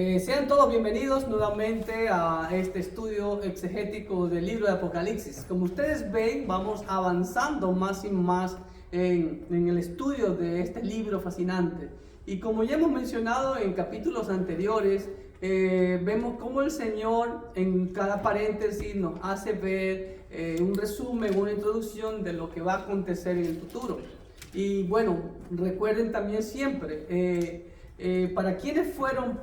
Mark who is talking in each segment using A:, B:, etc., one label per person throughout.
A: Sean todos bienvenidos nuevamente a este estudio exegético del libro de Apocalipsis. Como ustedes ven, vamos avanzando más y más en el estudio de este libro fascinante. Y como ya hemos mencionado en capítulos anteriores, vemos cómo el Señor en cada paréntesis nos hace ver un resumen, una introducción de lo que va a acontecer en el futuro. Y bueno, recuerden también siempre, para quienes fueron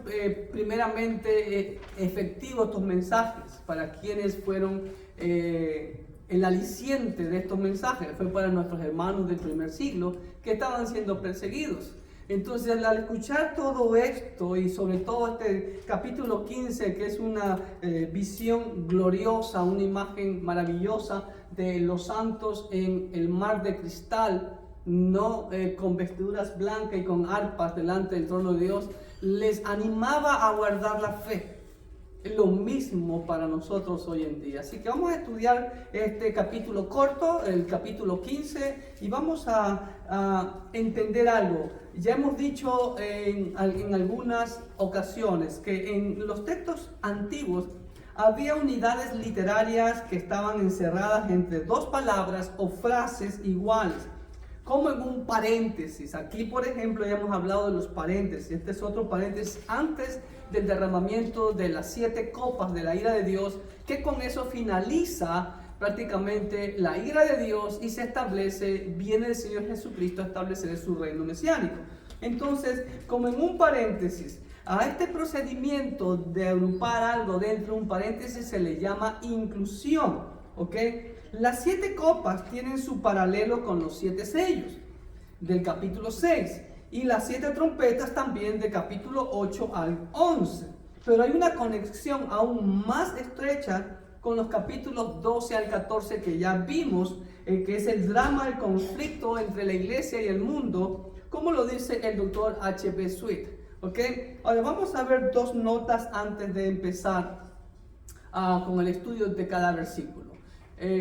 A: primeramente efectivos estos mensajes, para quienes fueron el aliciente de estos mensajes, fue para nuestros hermanos del primer siglo que estaban siendo perseguidos. Entonces, al escuchar todo esto y sobre todo este capítulo 15, que es una visión gloriosa, una imagen maravillosa de los santos en el mar de cristal, no con vestiduras blancas y con arpas delante del trono de Dios, les animaba a guardar la fe. Es lo mismo para nosotros hoy en día. Así que vamos a estudiar este capítulo corto, el capítulo 15, y vamos a entender algo. Ya hemos dicho en algunas ocasiones que en los textos antiguos había unidades literarias que estaban encerradas entre dos palabras o frases iguales, como en un paréntesis. Aquí, por ejemplo, ya hemos hablado de los paréntesis. Este es otro paréntesis antes del derramamiento de las 7 copas de la ira de Dios, que con eso finaliza prácticamente la ira de Dios y se establece, viene el Señor Jesucristo a establecer su reino mesiánico. Entonces, como en un paréntesis, a este procedimiento de agrupar algo dentro de un paréntesis se le llama inclusión, ¿ok? Las 7 copas tienen su paralelo con los 7 sellos del capítulo 6 y las 7 trompetas también del capítulo 8 al 11. Pero hay una conexión aún más estrecha con los capítulos 12 al 14 que ya vimos, que es el drama, el conflicto entre la iglesia y el mundo, como lo dice el doctor H.B. Sweet. ¿Ok? Ahora vamos a ver dos notas antes de empezar con el estudio de cada versículo.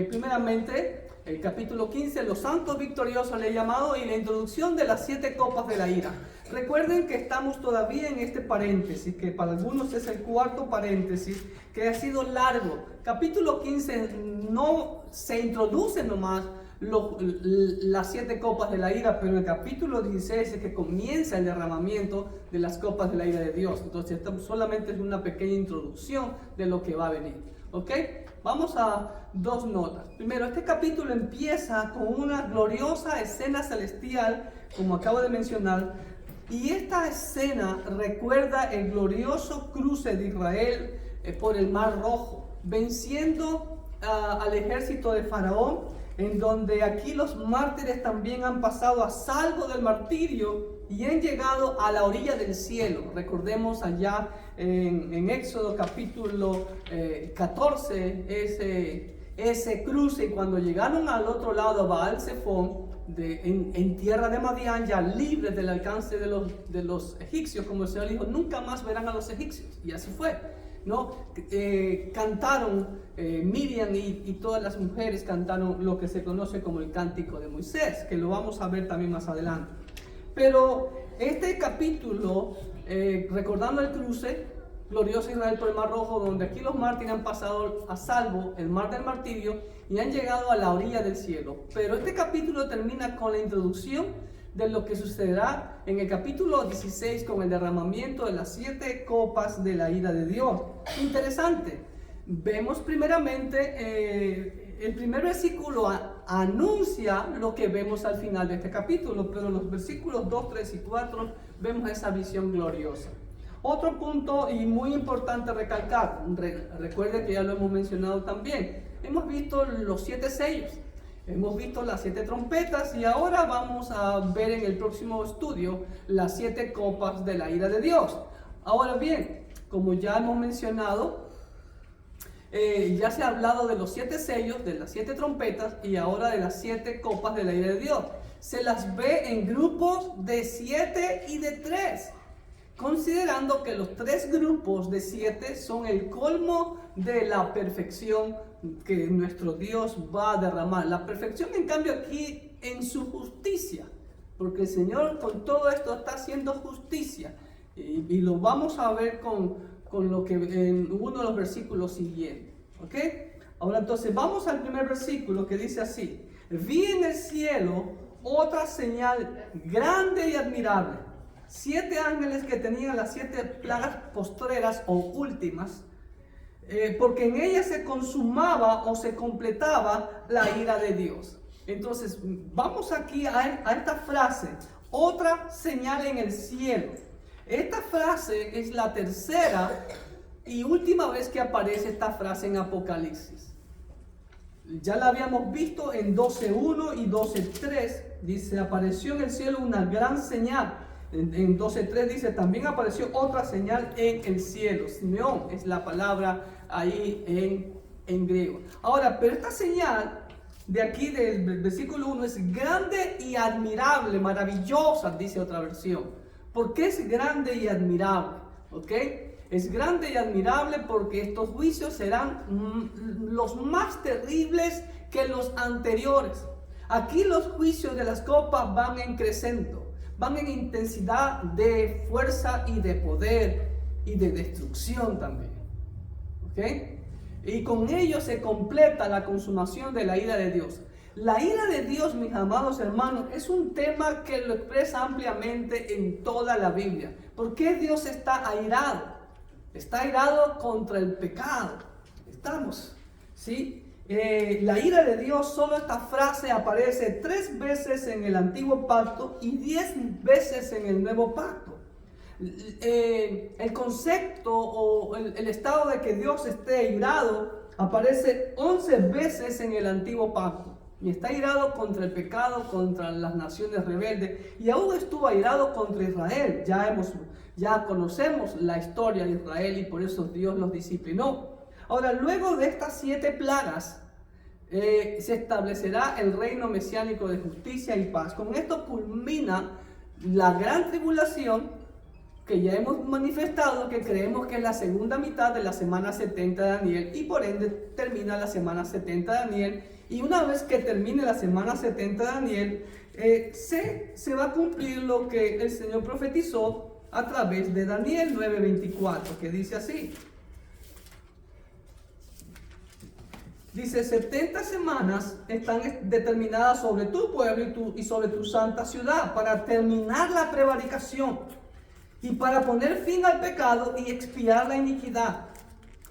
A: Primeramente, el capítulo 15, los santos victoriosos le he llamado, y la introducción de las 7 copas de la ira. Recuerden que estamos todavía en este paréntesis, que para algunos es el cuarto paréntesis, que ha sido largo. Capítulo 15 no se introduce nomás las 7 copas de la ira, pero en el capítulo 16 es que comienza el derramamiento de las copas de la ira de Dios. Entonces, esto solamente es una pequeña introducción de lo que va a venir. ¿Ok? Vamos a dos notas. Primero, este capítulo empieza con una gloriosa escena celestial, como acabo de mencionar, y esta escena recuerda el glorioso cruce de Israel por el Mar Rojo, venciendo al ejército de Faraón, en donde aquí los mártires también han pasado a salvo del martirio y han llegado a la orilla del cielo. Recordemos allá en Éxodo capítulo 14 ese cruce, y cuando llegaron al otro lado, a Baal Zephón, en tierra de Madián, ya libres del alcance de los egipcios, como el Señor dijo, nunca más verán a los egipcios, y así fue, ¿no? Cantaron Miriam y todas las mujeres cantaron lo que se conoce como el cántico de Moisés, que lo vamos a ver también más adelante. Pero este capítulo, recordando el cruce, glorioso Israel por el Mar Rojo, donde aquí los mártires han pasado a salvo el mar del martirio y han llegado a la orilla del cielo. Pero este capítulo termina con la introducción de lo que sucederá en el capítulo 16 con el derramamiento de las 7 copas de la ira de Dios. Interesante. Vemos primeramente, el primer versículo anuncia lo que vemos al final de este capítulo, pero en los versículos 2, 3 y 4 vemos esa visión gloriosa. Otro punto y muy importante recalcar, recuerde que ya lo hemos mencionado también, hemos visto los 7 sellos, hemos visto las 7 trompetas, y ahora vamos a ver en el próximo estudio las 7 copas de la ira de Dios. Ahora bien, como ya hemos mencionado, ya se ha hablado de los 7 sellos, de las 7 trompetas y ahora de las 7 copas de la ira de Dios. Se las ve en grupos de 7 y de 3. Considerando que los 3 grupos de 7 son el colmo de la perfección que nuestro Dios va a derramar. La perfección, en cambio, aquí en su justicia, porque el Señor con todo esto está haciendo justicia. Y lo vamos a ver con lo que en uno de los versículos siguientes. ¿Ok? Ahora entonces vamos al primer versículo que dice así: vi en el cielo otra señal grande y admirable. 7 ángeles que tenían las 7 plagas postreras o últimas, porque en ellas se consumaba o se completaba la ira de Dios. Entonces vamos aquí a esta frase: otra señal en el cielo. Esta frase es la tercera y última vez que aparece esta frase en Apocalipsis. Ya la habíamos visto en 12.1 y 12.3. Dice: apareció en el cielo una gran señal. En 12.3 dice: también apareció otra señal en el cielo. Simeón es la palabra ahí en griego. Ahora, pero esta señal de aquí del versículo 1 es grande y admirable, maravillosa, dice otra versión. ¿Por qué es grande y admirable? ¿Ok? Es grande y admirable porque estos juicios serán los más terribles que los anteriores. Aquí los juicios de las copas van en crecimiento, van en intensidad de fuerza y de poder y de destrucción también. ¿Ok? Y con ello se completa la consumación de la ira de Dios. La ira de Dios, mis amados hermanos, es un tema que lo expresa ampliamente en toda la Biblia. ¿Por qué Dios está airado? Está airado contra el pecado. Estamos, ¿sí? La ira de Dios, solo esta frase aparece 3 veces en el Antiguo Pacto y 10 veces en el Nuevo Pacto. El concepto o el estado de que Dios esté airado aparece 11 veces en el Antiguo Pacto. Y está airado contra el pecado, contra las naciones rebeldes, y aún estuvo airado contra Israel. Ya conocemos la historia de Israel y por eso Dios los disciplinó. Ahora, luego de estas 7 plagas, se establecerá el reino mesiánico de justicia y paz. Con esto culmina la gran tribulación que ya hemos manifestado, que creemos que es la segunda mitad de la semana 70 de Daniel, y por ende termina la semana 70 de Daniel. Y una vez que termine la semana 70 de Daniel, se va a cumplir lo que el Señor profetizó a través de Daniel 9:24, que dice así. Dice: 70 semanas están determinadas sobre tu pueblo y sobre tu santa ciudad, para terminar la prevaricación y para poner fin al pecado y expiar la iniquidad,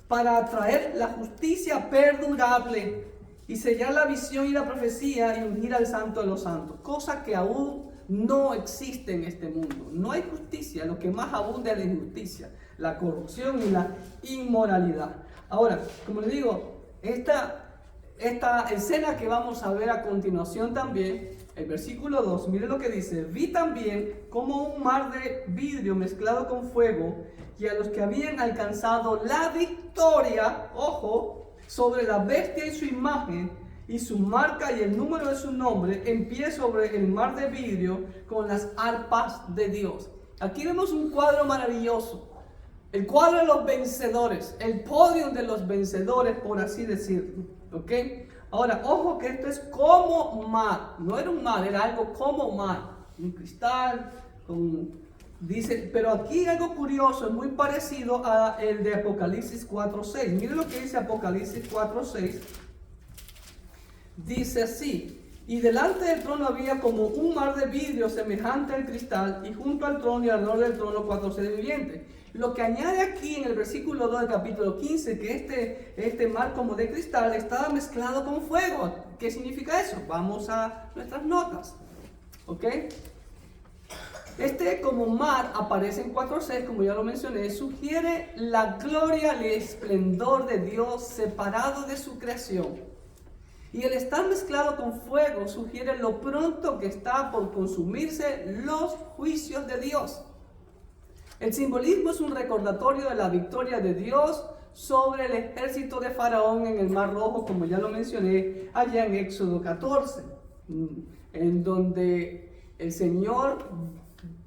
A: para traer la justicia perdurable y sellar la visión y la profecía y ungir al santo de los santos, cosa que aún no existe en este mundo. No hay justicia, lo que más abunda es la injusticia, la corrupción y la inmoralidad. Ahora, como les digo, esta escena que vamos a ver a continuación también, el versículo 2, mire lo que dice: vi también como un mar de vidrio mezclado con fuego, y a los que habían alcanzado la victoria, ojo, sobre la bestia y su imagen, y su marca y el número de su nombre, en pie sobre el mar de vidrio, con las arpas de Dios. Aquí vemos un cuadro maravilloso. El cuadro de los vencedores, el podio de los vencedores, por así decirlo. ¿Ok? Ahora, ojo que esto es como mar. No era un mar, era algo como mar. Un cristal, dice, pero aquí algo curioso, es muy parecido a el de Apocalipsis 4:6. Miren lo que dice Apocalipsis 4:6. Dice así: y delante del trono había como un mar de vidrio semejante al cristal, y junto al trono y alrededor del trono 4 seres vivientes. Lo que añade aquí en el versículo 2 del capítulo 15, que este mar como de cristal estaba mezclado con fuego. ¿Qué significa eso? Vamos a nuestras notas. ¿Ok? Como mar aparece en 4:6, como ya lo mencioné, sugiere la gloria, el esplendor de Dios separado de su creación. Y el estar mezclado con fuego sugiere lo pronto que está por consumirse los juicios de Dios. El simbolismo es un recordatorio de la victoria de Dios sobre el ejército de Faraón en el Mar Rojo, como ya lo mencioné allá en Éxodo 14, en donde el Señor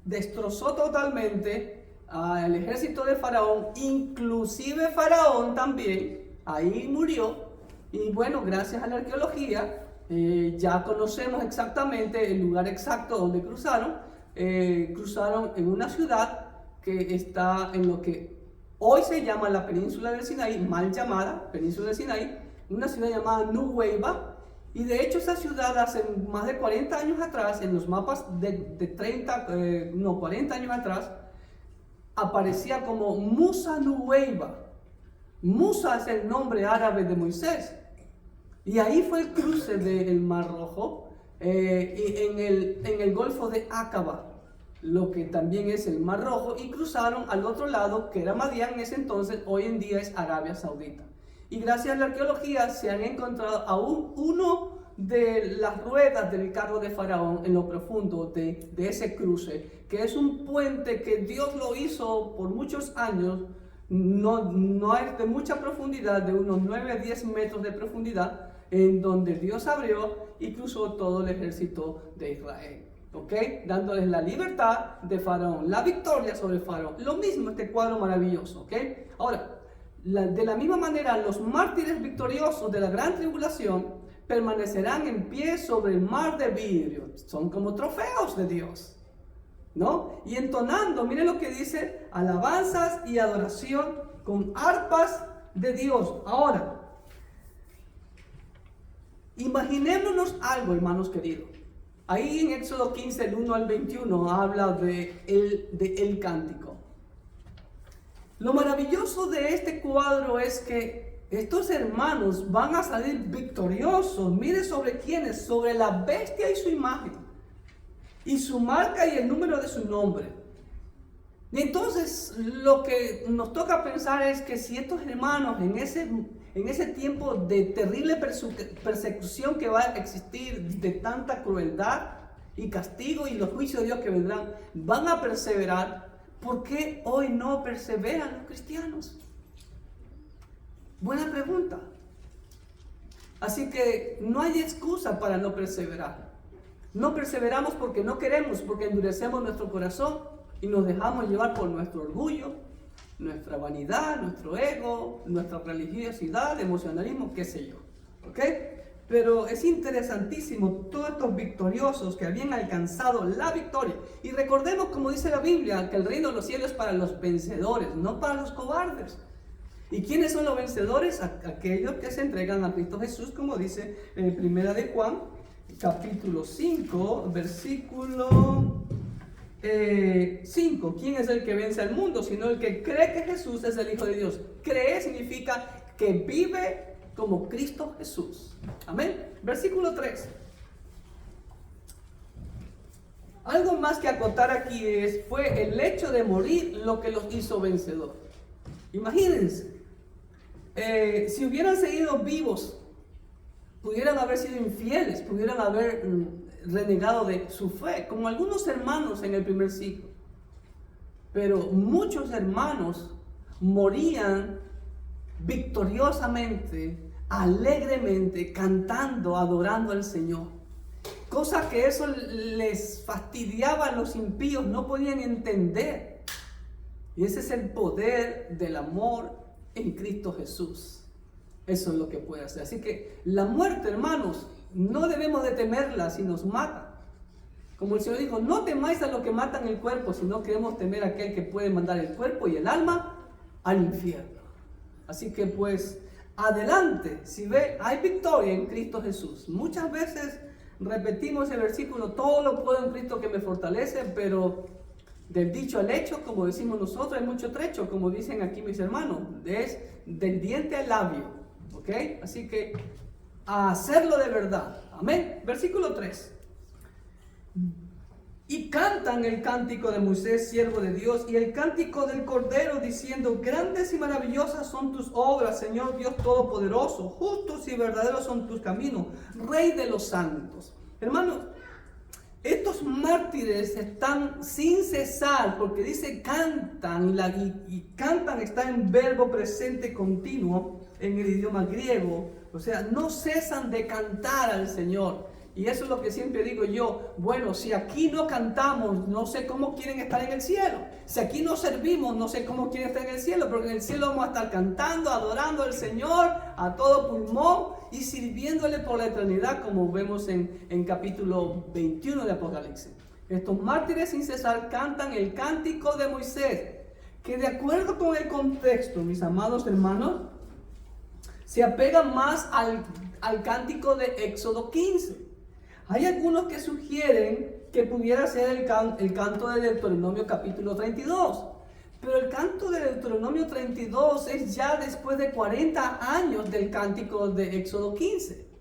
A: destrozó totalmente al ejército de Faraón, inclusive Faraón también, ahí murió. Y bueno, gracias a la arqueología ya conocemos exactamente el lugar exacto donde cruzaron en una ciudad que está en lo que hoy se llama la península del Sinaí, mal llamada península del Sinaí, una ciudad llamada Nuweiba. Y de hecho esa ciudad hace más de 40 años atrás, en los mapas de 40 años atrás, aparecía como Musa Nuweiba. Musa es el nombre árabe de Moisés. Y ahí fue el cruce del Mar Rojo en el Golfo de Aqaba, lo que también es el Mar Rojo, y cruzaron al otro lado, que era Madián en ese entonces, hoy en día es Arabia Saudita. Y gracias a la arqueología se han encontrado aún uno de las ruedas del carro de Faraón en lo profundo de ese cruce, que es un puente que Dios lo hizo por muchos años, no es de mucha profundidad, de unos 9 a 10 metros de profundidad, en donde Dios abrió y cruzó todo el ejército de Israel, ¿ok? Dándoles la libertad de Faraón, la victoria sobre Faraón. Lo mismo este cuadro maravilloso, ¿ok? Ahora, de la misma manera, los mártires victoriosos de la gran tribulación permanecerán en pie sobre el mar de vidrio. Son como trofeos de Dios, ¿no? Y entonando, miren lo que dice, alabanzas y adoración con arpas de Dios. Ahora, imaginémonos algo, hermanos queridos. Ahí en Éxodo 15, el 1 al 21, habla de el cántico. Lo maravilloso de este cuadro es que estos hermanos van a salir victoriosos. Mire sobre quiénes, sobre la bestia y su imagen, y su marca y el número de su nombre. Y entonces lo que nos toca pensar es que si estos hermanos en ese tiempo de terrible persecución que va a existir, de tanta crueldad y castigo y los juicios de Dios que vendrán, van a perseverar, ¿por qué hoy no perseveran los cristianos? Buena pregunta. Así que no hay excusa para no perseverar. No perseveramos porque no queremos, porque endurecemos nuestro corazón y nos dejamos llevar por nuestro orgullo, nuestra vanidad, nuestro ego, nuestra religiosidad, emocionalismo, qué sé yo. ¿Ok? Pero es interesantísimo todos estos victoriosos que habían alcanzado la victoria. Y recordemos, como dice la Biblia, que el reino de los cielos es para los vencedores, no para los cobardes. ¿Y quiénes son los vencedores? Aquellos que se entregan a Cristo Jesús, como dice en 1 de Juan, capítulo 5, versículo 5. ¿Quién es el que vence al mundo? Sino el que cree que Jesús es el Hijo de Dios. Cree significa que vive como Cristo Jesús. Amén. Versículo 3. Algo más que acotar aquí fue el hecho de morir lo que los hizo vencedor. Imagínense, si hubieran seguido vivos, pudieran haber sido infieles, pudieran haber renegado de su fe, como algunos hermanos en el primer siglo. Pero muchos hermanos morían victoriosamente, alegremente, cantando, adorando al Señor. Cosa que eso les fastidiaba a los impíos, no podían entender. Y ese es el poder del amor en Cristo Jesús. Eso es lo que puede hacer. Así que la muerte, hermanos, no debemos de temerla si nos mata. Como el Señor dijo, no temáis a lo que matan el cuerpo, sino que debemos temer a aquel que puede mandar el cuerpo y el alma al infierno. Así que pues, adelante, si ve, hay victoria en Cristo Jesús. Muchas veces repetimos el versículo, todo lo puedo en Cristo que me fortalece, pero del dicho al hecho, como decimos nosotros, hay mucho trecho, como dicen aquí mis hermanos, es del diente al labio, ¿ok? Así que a hacerlo de verdad, amén. Versículo 3. Y cantan el cántico de Moisés, siervo de Dios, y el cántico del Cordero, diciendo, grandes y maravillosas son tus obras, Señor Dios Todopoderoso, justos y verdaderos son tus caminos, Rey de los santos. Hermanos, estos mártires están sin cesar, porque dice cantan, y cantan está en verbo presente continuo en el idioma griego, o sea, no cesan de cantar al Señor. Y eso es lo que siempre digo yo, bueno, si aquí no cantamos, no sé cómo quieren estar en el cielo. Si aquí no servimos, no sé cómo quieren estar en el cielo, porque en el cielo vamos a estar cantando, adorando al Señor a todo pulmón y sirviéndole por la eternidad, como vemos en capítulo 21 de Apocalipsis. Estos mártires sin cesar cantan el cántico de Moisés, que de acuerdo con el contexto, mis amados hermanos, se apega más al cántico de Éxodo 15. Hay algunos que sugieren que pudiera ser el canto de Deuteronomio capítulo 32. Pero el canto de Deuteronomio 32 es ya después de 40 años del cántico de Éxodo 15.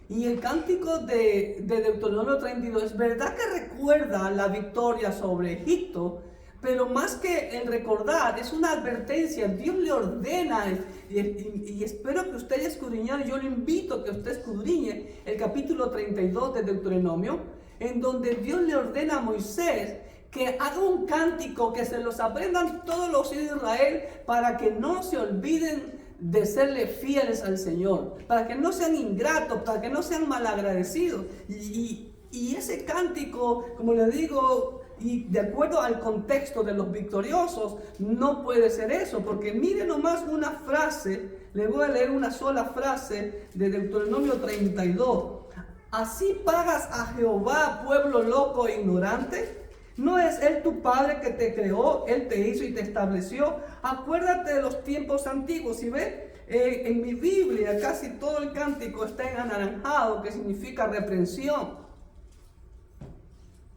A: Y el cántico de Deuteronomio 32 es verdad que recuerda la victoria sobre Egipto, pero más que el recordar, es una advertencia. Dios le ordena, y espero que usted haya escudriñado, yo le invito a que usted escudriñe el capítulo 32 de Deuteronomio, en donde Dios le ordena a Moisés que haga un cántico, que se los aprendan todos los hijos de Israel, para que no se olviden de serle fieles al Señor, para que no sean ingratos, para que no sean malagradecidos. Y ese cántico, como le digo, y de acuerdo al contexto de los victoriosos, no puede ser eso, porque mire nomás una frase, le voy a leer una sola frase de Deuteronomio 32. ¿Así pagas a Jehová, pueblo loco e ignorante? ¿No es Él tu Padre que te creó? Él te hizo y te estableció. Acuérdate de los tiempos antiguos. Si ve, en mi Biblia casi todo el cántico está en anaranjado, que significa reprensión.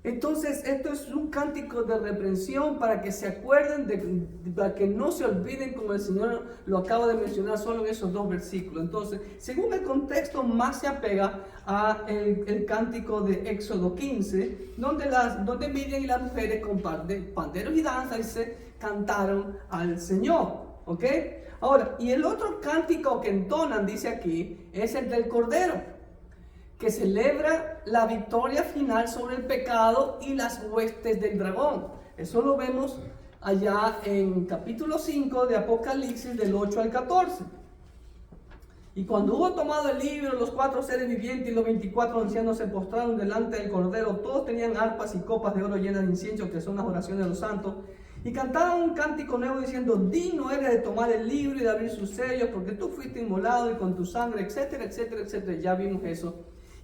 A: Entonces, esto es un cántico de reprensión para que se acuerden, para que no se olviden, como el Señor lo acaba de mencionar solo en esos dos versículos. Entonces, según el contexto, más se apega a el cántico de Éxodo 15, donde Miriam y las mujeres con panderos y danzas y se cantaron al Señor. ¿Ok? Ahora, y el otro cántico que entonan, dice aquí, es el del Cordero, que celebra la victoria final sobre el pecado y las huestes del dragón. Eso lo vemos allá en capítulo 5 de Apocalipsis, del 8 al 14. Y cuando hubo tomado el libro, los 4 seres vivientes y los 24 ancianos se postraron delante del Cordero. Todos tenían arpas y copas de oro llenas de incienso, que son las oraciones de los santos, y cantaban un cántico nuevo diciendo: digno eres de tomar el libro y de abrir sus sellos, porque tú fuiste inmolado y con tu sangre, etcétera, etcétera, etcétera. Ya vimos eso.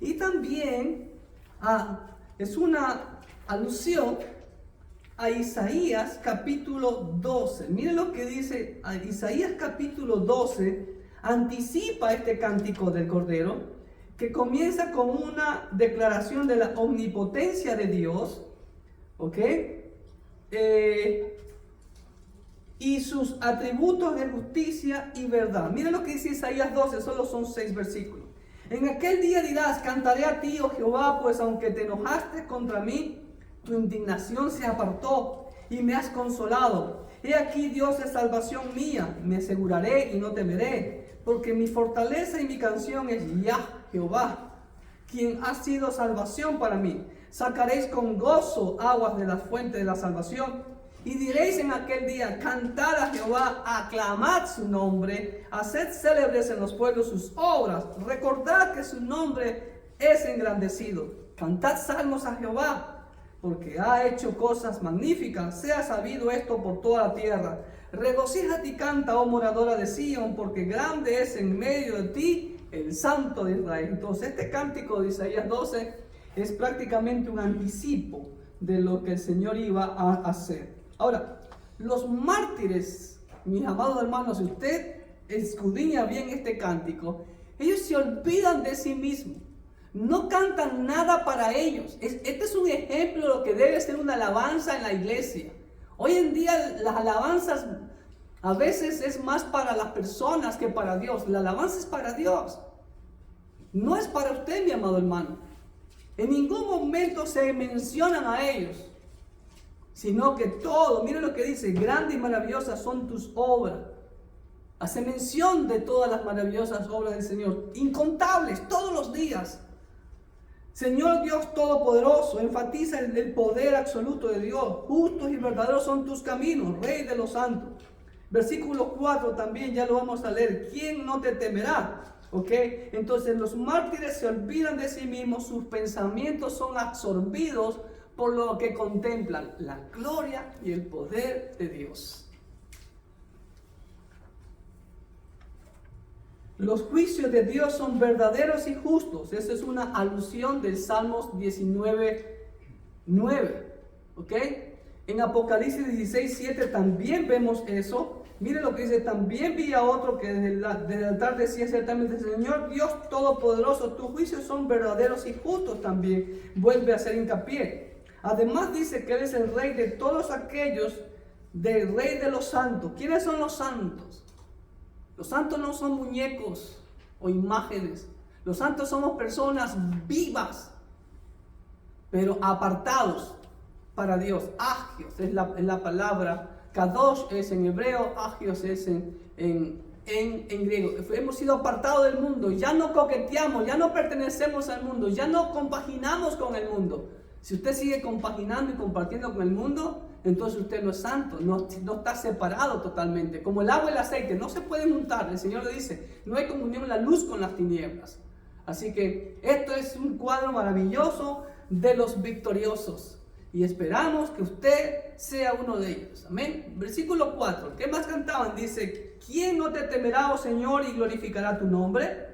A: Y también es una alusión a Isaías capítulo 12. Miren lo que dice Isaías capítulo 12, anticipa este cántico del Cordero, que comienza con una declaración de la omnipotencia de Dios, ¿ok? Y sus atributos de justicia y verdad. Miren lo que dice Isaías 12, solo son 6 versículos. En aquel día dirás: cantaré a ti, oh Jehová, pues aunque te enojaste contra mí, tu indignación se apartó y me has consolado. He aquí, Dios es salvación mía, me aseguraré y no temeré, porque mi fortaleza y mi canción es Jehová, quien ha sido salvación para mí. Sacaréis con gozo aguas de la fuente de la salvación. Y diréis en aquel día: cantad a Jehová, aclamad su nombre, haced célebres en los pueblos sus obras, recordad que su nombre es engrandecido. Cantad salmos a Jehová, porque ha hecho cosas magníficas, sea sabido esto por toda la tierra. Regocíjate y canta, oh moradora de Sion, porque grande es en medio de ti el Santo de Israel. Entonces, este cántico de Isaías 12 es prácticamente un anticipo de lo que el Señor iba a hacer. Ahora, los mártires, mis amados hermanos, si usted escudriña bien este cántico, ellos se olvidan de sí mismos, no cantan nada para ellos. Este es un ejemplo de lo que debe ser una alabanza en la iglesia. Hoy en día las alabanzas a veces es más para las personas que para Dios. La alabanza es para Dios, no es para usted, mi amado hermano. En ningún momento se mencionan a ellos, sino que todo, miren lo que dice: grandes y maravillosas son tus obras. Hace mención de todas las maravillosas obras del Señor, incontables, todos los días. Señor Dios Todopoderoso, enfatiza el poder absoluto de Dios. Justos y verdaderos son tus caminos, Rey de los santos. Versículo 4 también, ya lo vamos a leer: ¿quién no te temerá? ¿Ok? Entonces los mártires se olvidan de sí mismos, sus pensamientos son absorbidos por lo que contemplan la gloria y el poder de Dios. Los juicios de Dios son verdaderos y justos. Esa es una alusión del Salmos 19, 9. ¿Ok? En Apocalipsis 16:7 también vemos eso. Mire lo que dice: también vi a otro que desde el altar decía ciertamente: Señor Dios Todopoderoso, tus juicios son verdaderos y justos. También vuelve a hacer hincapié. Además dice que Él es el Rey de todos aquellos, del Rey de los santos. ¿Quiénes son los santos? Los santos no son muñecos o imágenes. Los santos somos personas vivas, pero apartados para Dios. Agios es la palabra. Kadosh es en hebreo, agios es en griego. Hemos sido apartados del mundo, ya no coqueteamos, ya no pertenecemos al mundo, ya no compaginamos con el mundo. Si usted sigue compaginando y compartiendo con el mundo, entonces usted no es santo, no está separado totalmente. Como el agua y el aceite, no se pueden juntar. El Señor le dice: no hay comunión la luz con las tinieblas. Así que esto es un cuadro maravilloso de los victoriosos. Y esperamos que usted sea uno de ellos. Amén. Versículo 4. ¿Qué más cantaban? Dice: ¿quién no te temerá, oh Señor, y glorificará tu nombre?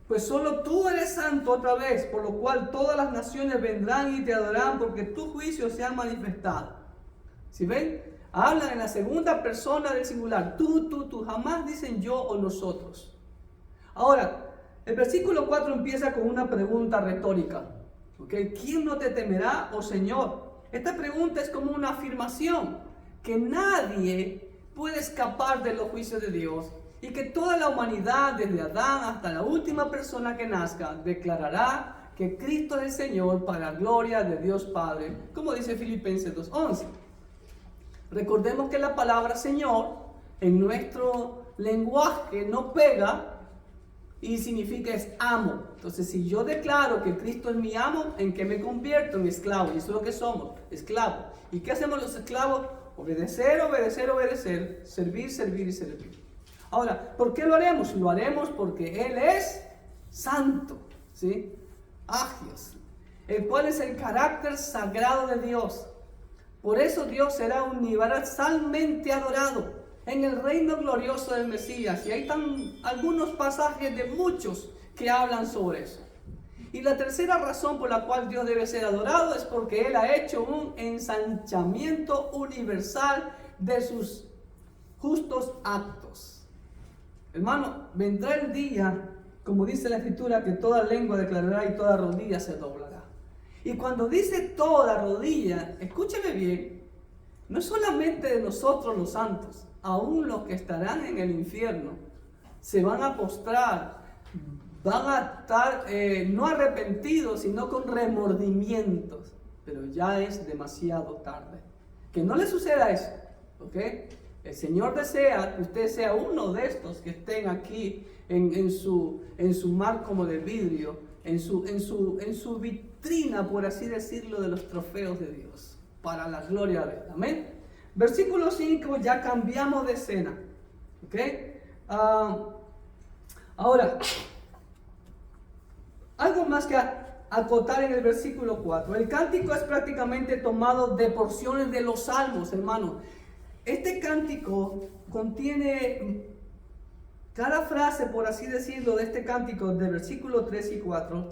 A: Pues solo tú eres santo otra vez, por lo cual todas las naciones vendrán y te adorarán, porque tus juicios se han manifestado. ¿Sí ven? Hablan en la segunda persona del singular. Tú. Jamás dicen yo o nosotros. Ahora, el versículo 4 empieza con una pregunta retórica. ¿Okay? ¿Quién no te temerá, oh Señor? Esta pregunta es como una afirmación, que nadie puede escapar de los juicios de Dios, y que toda la humanidad, desde Adán hasta la última persona que nazca, declarará que Cristo es el Señor para la gloria de Dios Padre, como dice Filipenses 2:11. Recordemos que la palabra Señor en nuestro lenguaje no pega y significa es amo. Entonces, si yo declaro que Cristo es mi amo, ¿en qué me convierto? En esclavo. Y eso es lo que somos, esclavos. ¿Y qué hacemos los esclavos? Obedecer, servir y servir. Ahora, ¿por qué lo haremos? Lo haremos porque Él es santo, ¿sí? Agios, el cual es el carácter sagrado de Dios. Por eso Dios será universalmente adorado en el reino glorioso del Mesías. Y hay algunos pasajes de muchos que hablan sobre eso. Y la tercera razón por la cual Dios debe ser adorado es porque Él ha hecho un ensanchamiento universal de sus justos actos. Hermano, vendrá el día, como dice la Escritura, que toda lengua declarará y toda rodilla se doblará. Y cuando dice toda rodilla, escúcheme bien, no es solamente de nosotros los santos, aún los que estarán en el infierno se van a postrar, van a estar no arrepentidos, sino con remordimientos. Pero ya es demasiado tarde. Que no le suceda eso, ¿ok? El Señor desea que usted sea uno de estos que estén aquí en su mar como de vidrio, en su vitrina, por así decirlo, de los trofeos de Dios, para la gloria de Él. Amén. Versículo 5, ya cambiamos de escena. ¿Ok? Ahora, algo más que acotar en el versículo 4. El cántico es prácticamente tomado de porciones de los salmos, hermano. Este cántico contiene cada frase, por así decirlo, de este cántico del versículo 3 y 4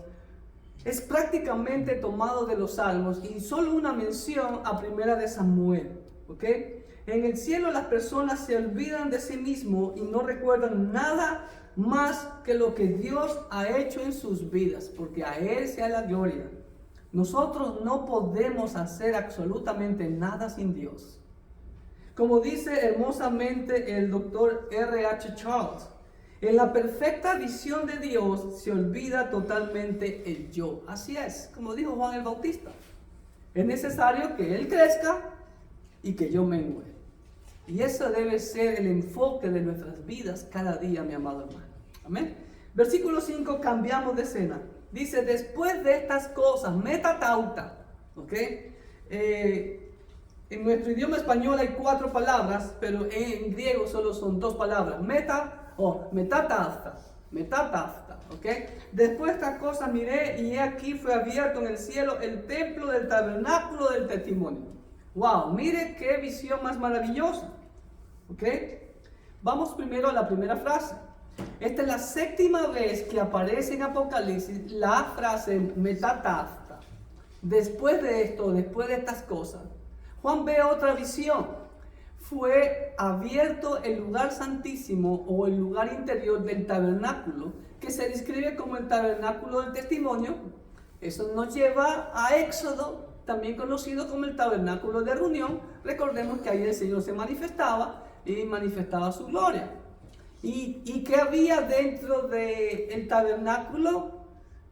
A: es prácticamente tomado de los salmos, y solo una mención a Primera de Samuel. ¿Ok? En el cielo las personas se olvidan de sí mismos y no recuerdan nada más que lo que Dios ha hecho en sus vidas, porque a Él sea la gloria. Nosotros no podemos hacer absolutamente nada sin Dios. Como dice hermosamente el doctor R.H. Charles, en la perfecta visión de Dios se olvida totalmente el yo. Así es, como dijo Juan el Bautista. Es necesario que Él crezca y que yo mengue. Y eso debe ser el enfoque de nuestras vidas cada día, mi amado hermano. Amén. Versículo 5, cambiamos de escena. Dice: después de estas cosas, metatauta. ¿Ok? En nuestro idioma español hay 4 palabras, pero en griego solo son 2 palabras. Metatauta. ¿Ok? Después de estas cosas miré, y he aquí fue abierto en el cielo el templo del tabernáculo del testimonio. Wow, mire qué visión más maravillosa. ¿Ok? Vamos primero a la primera frase. Esta es la 7ª vez que aparece en Apocalipsis la frase metatauta. después de esto, después de estas cosas, Juan ve otra visión. Fue abierto el lugar santísimo o el lugar interior del tabernáculo, que se describe como el tabernáculo del testimonio. Eso nos lleva a Éxodo, también conocido como el tabernáculo de reunión. Recordemos que ahí el Señor se manifestaba y manifestaba su gloria. ¿Y qué había dentro del tabernáculo?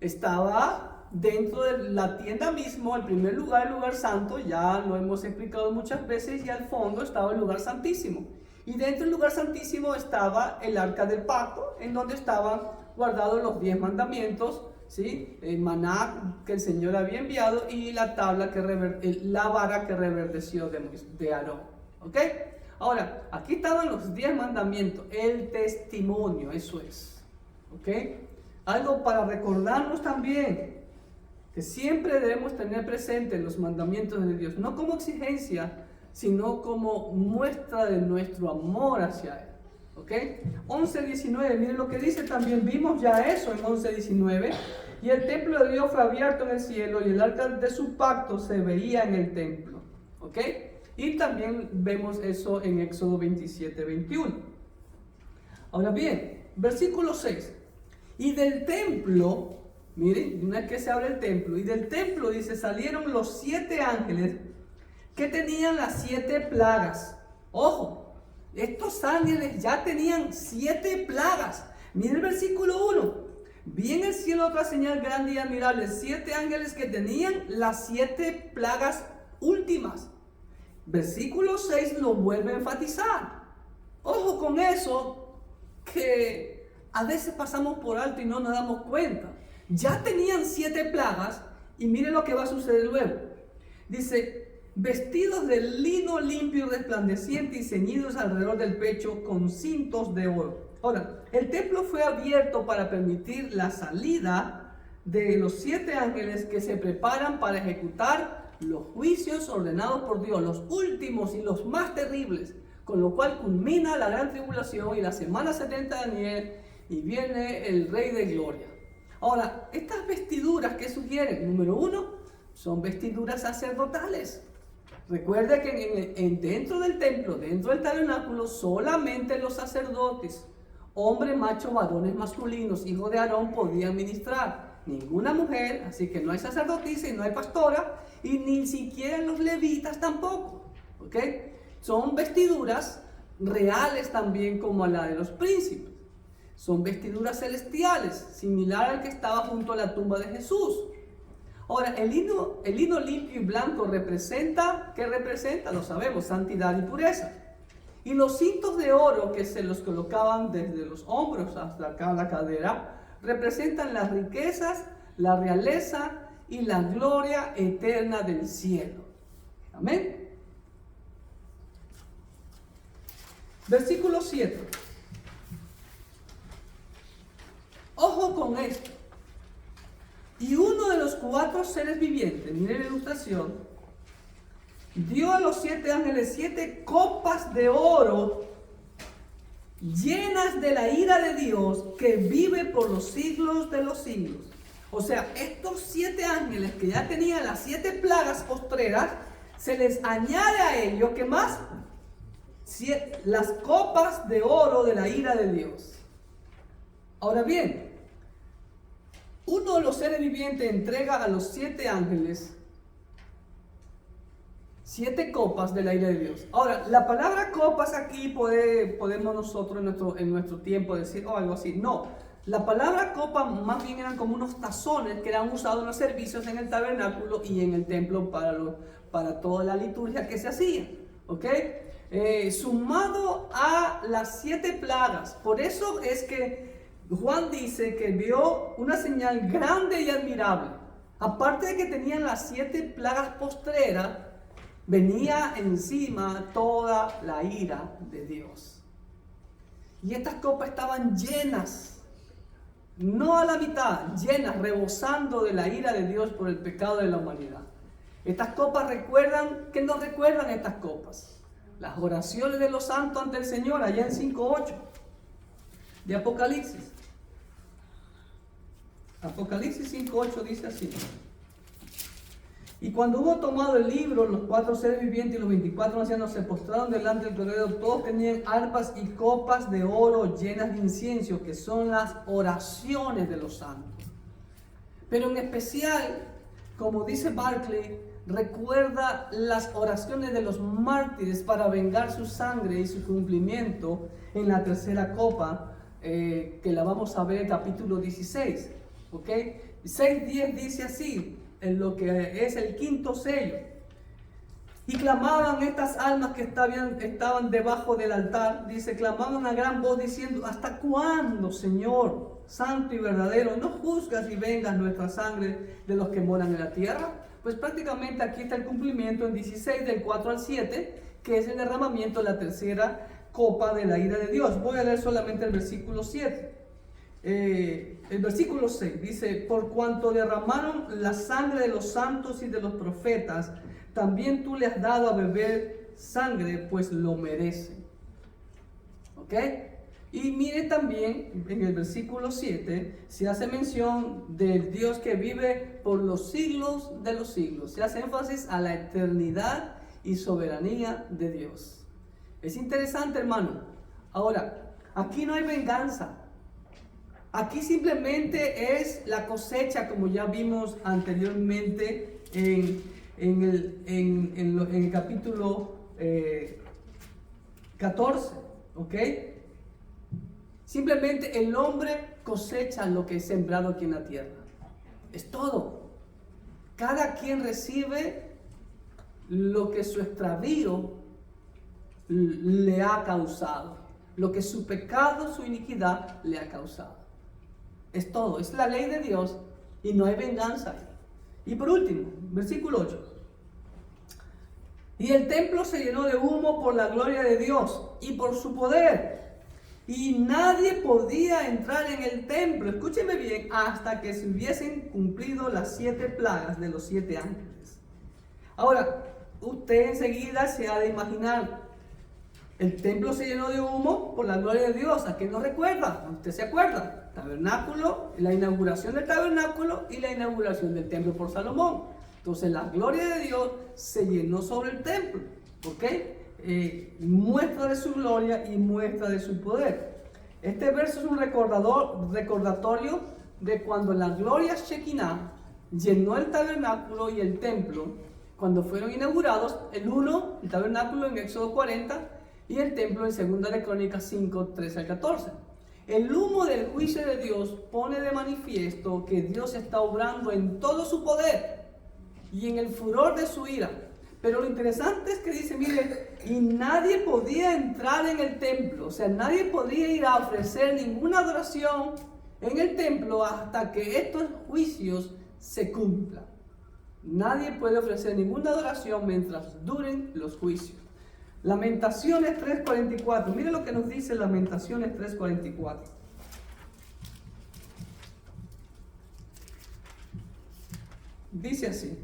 A: Estaba dentro de la tienda mismo, el primer lugar, el lugar santo, ya lo hemos explicado muchas veces, y al fondo estaba el lugar santísimo. Y dentro del lugar santísimo estaba el arca del pacto, en donde estaban guardados los 10 mandamientos, ¿sí? El maná que el Señor había enviado y la tabla la vara que reverdeció de Aarón. ¿Ok? Ahora, aquí estaban los 10 mandamientos, el testimonio, eso es. ¿Ok? Algo para recordarnos también, que siempre debemos tener presentes los mandamientos de Dios, no como exigencia, sino como muestra de nuestro amor hacia Él. ¿Ok? 11:19, miren lo que dice también, vimos ya eso en 11:19. Y el templo de Dios fue abierto en el cielo y el arca de su pacto se veía en el templo. ¿Ok? Y también vemos eso en Éxodo 27:21. Ahora bien, versículo 6. Y del templo, miren, una vez que se abre el templo, y del templo dice, salieron los 7 ángeles que tenían las 7 plagas. Ojo, estos ángeles ya tenían 7 plagas. Miren el versículo 1. Vi en el cielo otra señal grande y admirable, 7 ángeles que tenían las 7 plagas últimas. Versículo 6 lo vuelve a enfatizar. Ojo con eso, que a veces pasamos por alto y no nos damos cuenta. Ya tenían 7 plagas y miren lo que va a suceder luego. Dice, vestidos de lino limpio y resplandeciente y ceñidos alrededor del pecho con cintos de oro. Ahora, el templo fue abierto para permitir la salida de los 7 ángeles que se preparan para ejecutar los juicios ordenados por Dios, los últimos y los más terribles, con lo cual culmina la gran tribulación y la semana 70 de Daniel y viene el Rey de Gloria. Ahora, estas vestiduras que sugieren, número 1, son vestiduras sacerdotales. Recuerda que dentro del templo, dentro del tabernáculo, solamente los sacerdotes, hombre, macho, varones masculinos, hijos de Aarón, podían ministrar. Ninguna mujer, así que no hay sacerdotisa y no hay pastora, y ni siquiera los levitas tampoco. ¿Ok? Son vestiduras reales también como la de los príncipes. Son vestiduras celestiales, similar al que estaba junto a la tumba de Jesús. Ahora, el lino limpio y blanco representa, ¿qué representa? Lo sabemos, santidad y pureza. Y los cintos de oro que se los colocaban desde los hombros hasta acá la cadera, representan las riquezas, la realeza y la gloria eterna del cielo. Amén. Versículo 7. Ojo con esto. Y uno de los 4 seres vivientes, miren la ilustración, dio a los 7 ángeles 7 copas de oro llenas de la ira de Dios que vive por los siglos de los siglos. O sea, estos 7 ángeles que ya tenían las 7 plagas postreras, se les añade a ellos, ¿qué más? Las copas de oro de la ira de Dios. Ahora bien, uno de los seres vivientes entrega a los 7 ángeles 7 copas de la ira de Dios. Ahora, la palabra copas aquí podemos nosotros en nuestro tiempo decir algo así. No, la palabra copa más bien eran como unos tazones que eran usados en los servicios en el tabernáculo y en el templo para toda la liturgia que se hacía. ¿Ok? Sumado a las 7 plagas. Por eso es que Juan dice que vio una señal grande y admirable. Aparte de que tenían las 7 plagas postreras, venía encima toda la ira de Dios. Y estas copas estaban llenas, no a la mitad, llenas, rebosando de la ira de Dios por el pecado de la humanidad. Estas copas recuerdan, ¿qué nos recuerdan estas copas? Las oraciones de los santos ante el Señor, allá en 5:8 de Apocalipsis. Apocalipsis 5:8 dice así. Y cuando hubo tomado el libro, los 4 seres vivientes y los 24 ancianos se postraron delante del Cordero. Todos tenían arpas y copas de oro llenas de incienso, que son las oraciones de los santos. Pero en especial, como dice Barclay, recuerda las oraciones de los mártires para vengar su sangre y su cumplimiento en la tercera copa, que la vamos a ver en el capítulo 16. ¿Ok? 6:10 dice así, en lo que es el quinto sello. Y clamaban estas almas que estaban debajo del altar, dice, clamaban a gran voz diciendo: ¿hasta cuándo, Señor, santo y verdadero, no juzgas y vengas nuestra sangre de los que moran en la tierra? Pues prácticamente aquí está el cumplimiento en 16 del 4 al 7, que es el derramamiento de la tercera copa de la ira de Dios. Voy a leer solamente el versículo 7. El versículo 6 dice: por cuanto derramaron la sangre de los santos y de los profetas, también tú le has dado a beber sangre, pues lo merecen. ¿Ok? Y mire también, en el versículo 7, se hace mención del Dios que vive por los siglos de los siglos. Se hace énfasis a la eternidad y soberanía de Dios. Es interesante, hermano. Ahora, aquí no hay venganza. Aquí simplemente es la cosecha, como ya vimos anteriormente en el capítulo 14, ¿ok? Simplemente el hombre cosecha lo que es sembrado aquí en la tierra. Es todo. Cada quien recibe lo que su extravío le ha causado, lo que su pecado, su iniquidad le ha causado. Es todo, es la ley de Dios y no hay venganza. Y por último, versículo 8. Y el templo se llenó de humo por la gloria de Dios y por su poder. Y nadie podía entrar en el templo, escúcheme bien, hasta que se hubiesen cumplido las 7 plagas de los 7 ángeles. Ahora, usted enseguida se ha de imaginar, el templo se llenó de humo por la gloria de Dios. ¿A quién no recuerda? ¿Usted se acuerda? Tabernáculo, la inauguración del tabernáculo y la inauguración del templo por Salomón. Entonces la gloria de Dios se llenó sobre el templo, ¿ok? Muestra de su gloria y muestra de su poder. Este verso es un recordatorio de cuando la gloria Shekinah llenó el tabernáculo y el templo cuando fueron inaugurados, el tabernáculo en Éxodo 40 y el templo en 2 de Crónicas 5, 13 al 14. El humo del juicio de Dios pone de manifiesto que Dios está obrando en todo su poder y en el furor de su ira. Pero lo interesante es que dice, mire, y nadie podía entrar en el templo, o sea, nadie podía ir a ofrecer ninguna adoración en el templo hasta que estos juicios se cumplan. Nadie puede ofrecer ninguna adoración mientras duren los juicios. Lamentaciones 3:44. Mire lo que nos dice Lamentaciones 3:44. Dice así: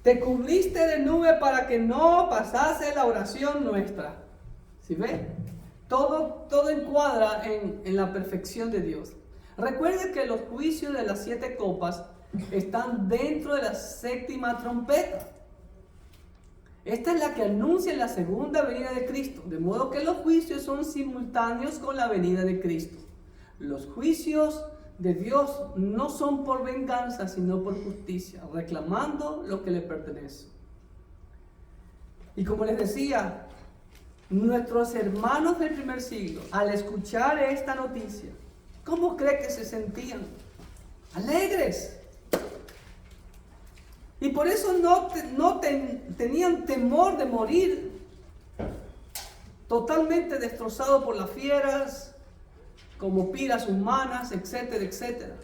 A: te cubriste de nube para que no pasase la oración nuestra. ¿Sí ve? Todo encuadra en la perfección de Dios. Recuerde que los juicios de las 7 copas están dentro de la 7ª trompeta. Esta es la que anuncia la segunda venida de Cristo, de modo que los juicios son simultáneos con la venida de Cristo. Los juicios de Dios no son por venganza, sino por justicia, reclamando lo que le pertenece. Y como les decía, nuestros hermanos del primer siglo, al escuchar esta noticia, ¿cómo cree que se sentían? Alegres. Y por eso no tenían temor de morir totalmente destrozados por las fieras, como piras humanas, etcétera, etcétera.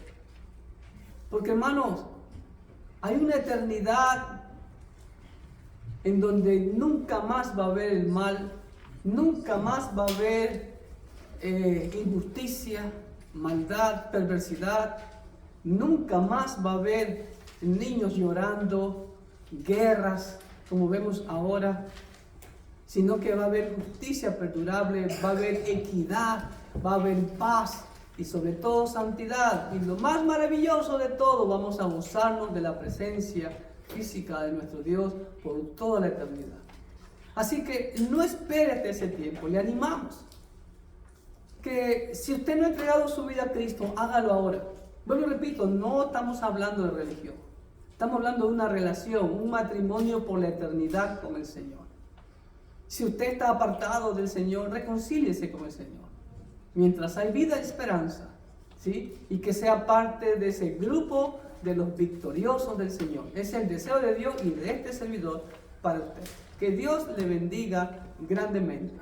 A: Porque, hermanos, hay una eternidad en donde nunca más va a haber el mal, nunca más va a haber injusticia, maldad, perversidad, nunca más va a haber niños llorando, guerras, como vemos ahora, sino que va a haber justicia perdurable, va a haber equidad, va a haber paz y sobre todo santidad. Y lo más maravilloso de todo, vamos a gozarnos de la presencia física de nuestro Dios por toda la eternidad. Así que no espere hasta ese tiempo, le animamos que si usted no ha entregado su vida a Cristo, hágalo ahora. Bueno, repito, no estamos hablando de religión, estamos hablando de una relación, un matrimonio por la eternidad con el Señor. Si usted está apartado del Señor, reconcíliese con el Señor, mientras hay vida y esperanza, ¿sí? Y que sea parte de ese grupo de los victoriosos del Señor. Es el deseo de Dios y de este servidor para usted. Que Dios le bendiga grandemente.